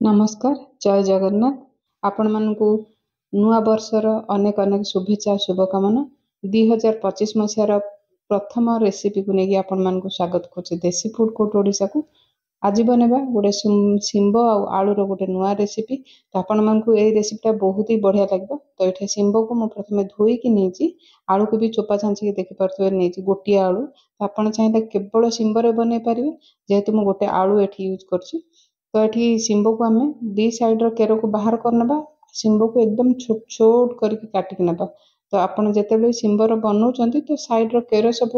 नमस्कार जय जगन्नाथ आपण मानकु नुआ वर्षर अनेक अनेक शुभेच्छा शुभकामना 2025 मसीहार प्रथम रेसिपी को लेकिन आपण मानकु स्वागत करछि देसी फूड कोर्ट ओडिशा को। आज बनेबा गोटे शिंब आलू रो गोटे नुआ रेसिपी। तो आपण मानकु ए रेसिपीटा बहुत ही बढ़िया लागबो। तो एठे शिंब को मु प्रथमे धोई कि नेछि, आलू को भी चोपा छांची के देखि परथबे नेछि गोटी आलू। तो आपण चाहिले केवल शिंब रे बनै परिबे, जेहेतु मु गोटे आलू एठी यूज करछि। तो ये शिंब को आम दी साइड केर को बाहर करना, शिंब को एकदम छोट छोट करके काटिक नवा। तो आपड़ जिते शिंबर बनाऊँ तो साइड केर सब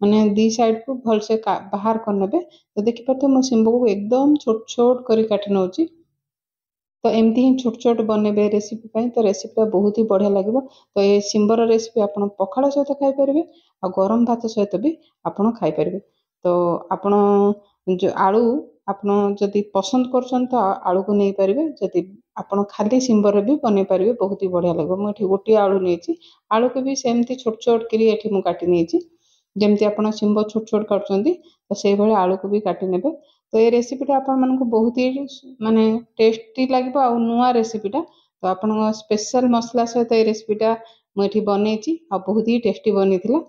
माने दी साइड को भलसे बाहर करने। तो देखिपे मो शिंब को एकदम छोट छोट कर काटि नौ। तो एमती ही छोट छोट बनइबे रेसिपी। तो रेसिपीटा बहुत ही बढ़िया लगे। तो ये शिंबर रेसिपी आप पखाड़ सहित खाईपर आ गरम भात सहित भी आपड़ खाईपर। तो आपण जो आलू आपड़ जदि पसंद कर तो आलू को नहीं पारे, जदि आपड़ खाली शिंबर भी बनई पारे बहुत ही बढ़िया लगे। मुझे गोटे आलू नहीं, आलू को भी सेमती छोट छोट कर काटि नहीं। जमती आप शिंब छोट छोट काटुंट तो से भाई आलू को भी काटि ने। तो ये रेसिपीटा आपण मानक बहुत ही माने टेस्टी लगे आ नुआ रेसिपीटा। तो आप स्पेशल मसला सहित ये रेसिपीटा मुझे बनई आ बहुत ही टेस्टी बनी थी।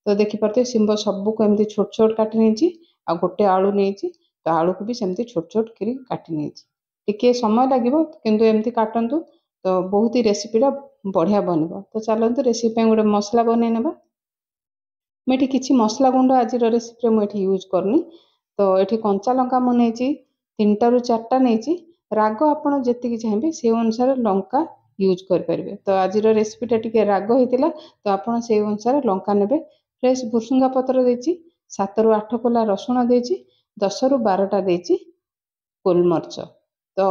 तो देखिपे शिंब सबको एमती छोट छोट काटि नहीं आ गोटे आलू नहीं। तो आलू को भी सेमती छोट छोट कर काटि नहीं। टिके समय लगे किंतु एमती काटंतु तो बहुत ही रेसिपीटा बढ़िया बन। तो चलते रेसिपी गोटे मसला बन ना। मुझे किसी मसला गुंड आज रेसिपी मुझे यूज करनी। तो ये कंचा लंका मुझे 3 ରୁ 4टा नहीं। राग आपड़ जी चाहिए से अनुसार लंका यूज करें। तो आज रेसिपीटा टी राग होता तो आपड़ से अनुसार लंका ने। फ्रेश भुसुंगा पत्र देती 7 ରୁ 8 कोला रसुण देती 10 ରୁ 12टा देती गोलमर्च। तो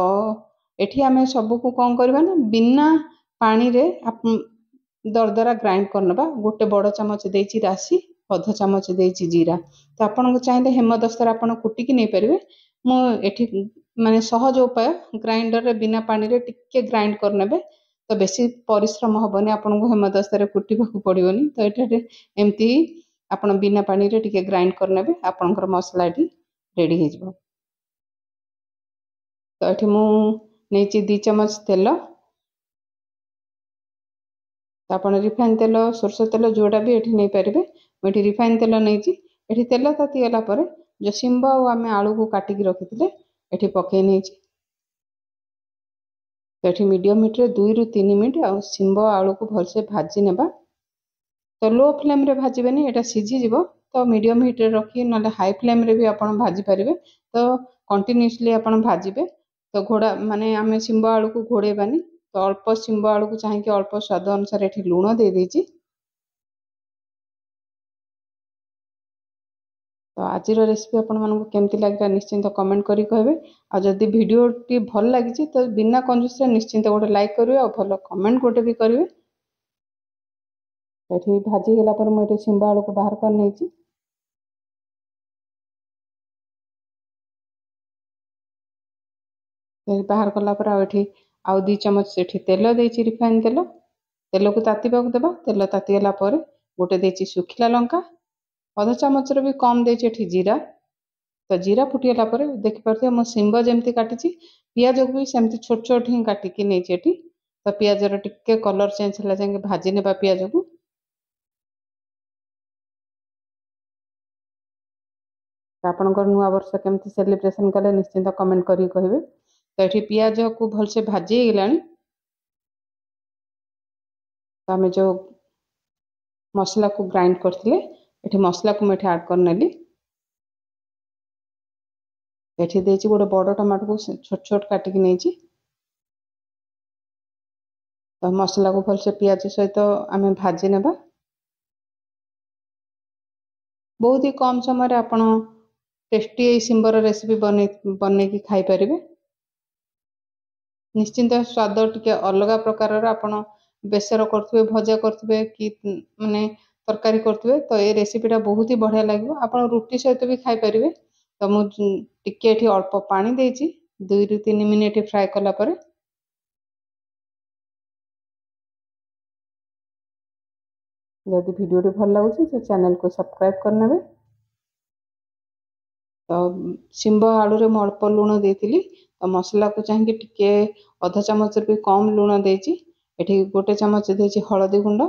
एठी आम सबको कौन करवा ना बिना पानी रे दरदरा ग्राइंड करनबा। गोटे बड़ चामच देती राशि, अध चामच देती जीरा। तो आपन चाहिए हेमदस्तर आप कुटिकी नहीं पारे। मुझे माने सहज उपाय ग्राइंडर रे बिना पानी रे टिके ग्राइंड करने। तो बेसी परिश्रम हेनी, आपन को हेमदस्तर कुटा पड़ोनी। तो ये एमती आप बिना पानी रे टिके ग्राइंड करने आपंकर मसला रेडी हो। तो ये मुझे 2 चामच तेल। तो आप रिफाइन तेल सोरष तेल जोड़ा भी ये नहीं पारे। मुझे रिफाइन तेल नहीं। ये तेल तातीगला जो शिंब आम आलू को काटिकी रखी ये पकई नहीं। तो ये मीडियम हिट रे 2 ରୁ 3 मिनट आ शिंब आलू को भलसे भाजी नेबा। तो लो फ्लेम रे भाजबेनी, एटा सीझी। तो मीडियम हिट रे रखी ना हाई फ्लेम रे भी आप भाजी पारे। तो कंटिन्यूअसली आप भाजबे। तो घोड़ा माने आम शिंब आलू को घोड़ेबानी। तो अल्प शिंब आलू को चाहिए अल्प स्वाद अनुसार ये लुण दे देछि। तो आज रेसिपी आपण मानक केमती लगे निश्चिंत कमेंट करी कहबे। आ जदि वीडियो टी भल लगी तो बिना कंजूस निश्चिंत गोटे लाइक करेंगे और भल कमेंट गोटे भी करेंगे। ये भाजी गला पर मुझे शिंब आलू को बाहर कर नहीं। बाहर कलापर आउ 2 चामच तेल देती रिफाइन तेल। तेल को तातीबाक देबा। तेल तातीगला पर गोटे देती सुखिला लंका, अध चामच भी कम देती जीरा। तो जीरा फुटीगला पर देखिपे मो शिंब जमती काटी पियाज को भी सेमती छोट छोट ही काटिकी नहीं। तो पियाज टिके कलर चेंज है जाए भाजी ने पियाज को। आपणकर नुआ वर्ष केमती सेलिब्रेशन कले निश्चिंत कमेंट करी कहबे। तो ये पियाज को भलसे भाजी गला। तो आम जो मसला को ग्राइंड करते ये मसला को मुझे ऐड कर नेली। ये देती गोटे बड़ टमाटो को छोट छोट काटिकी नहीं। तो मसला को भलसे पियाज सहित आम भाजी नेबा। बहुत ही कम समय आप टेस्टी शिंबर रेसिपी बन खाई पारे। निश्चिंत स्वाद टिके अलग प्रकार आप बेसर करुवे, भजा करुवे कि माने तरकारी करुवे। तो ये रेसिपीटा बहुत ही बढ़िया लगे। आप रुटी सहित भी खाई पारे। तो मुझे अल्प पानी देती 2 ରୁ 3 मिनिट फ्राए कला पर। जदि वीडियो भल लगे तो चैनल को सब्सक्राइब करने। तो शिंब आलू रे अल्प लुण देती तो मसला को चाहिए टिके अधा चामच भी कम लुण देची एठी 1 चामच देची हळदी गुंड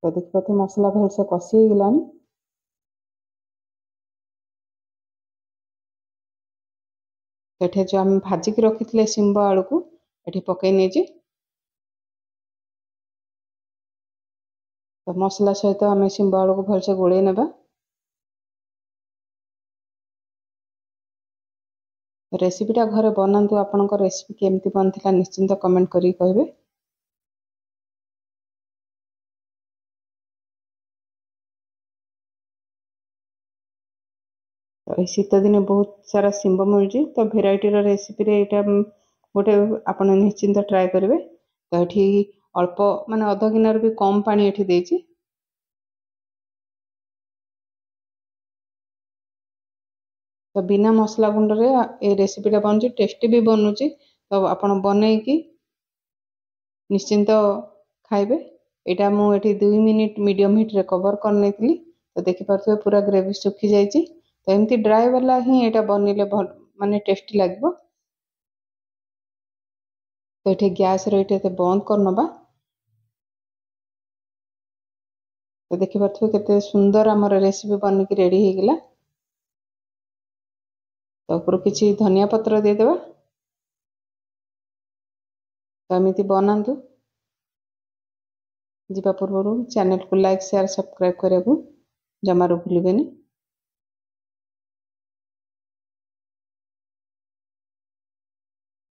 तो देखिए मसला भलसे कषि हो गलानी एठे जो हम भाजिक रखिथिले सिंब आलू को एठी पकई नेजी तो मसला सहित आम सिंब आलू को भलसे गोले नेबा रेसिपीटा घरे बनातु आपनकर रेसिपी केमती बनथिला निश्चिंत कमेंट करी कहबे तो शीत दिन बहुत सारा सिंब मिलुची तो भेराइटी रेसिपी रे एटा गोटे आपण निश्चिंत ट्राए करेंगे तो ये अल्प माने अध गिनार भी कम पानी एठी देची तो बिना मसला गुंड रे ए रेसिपीटा बनची टेस्टी भी बनुची तो आपण बनैकी निश्चिंत खाइबे एटा मु एठी 2 मिनिट मीडियम हीट रे कवर कर नेतली तो देखि पारथबे पूरा ग्रेवी सुखी जाईची तो एमती ड्राई वाला ही एटा बनिले माने टेस्टी लागबो तो एठी गैस रे एटे बंद कर नबा तो देखि पारथबे केते सुंदर हमर रेसिपी बनिकी रेडी हे गेला तो ऊपर किछि धनिया पत्र दे देबा तो एमिति बनांतु जीवा पूर्व चैनल को लाइक शेयर सब्सक्राइब करने को जमारू भूलिबेनी।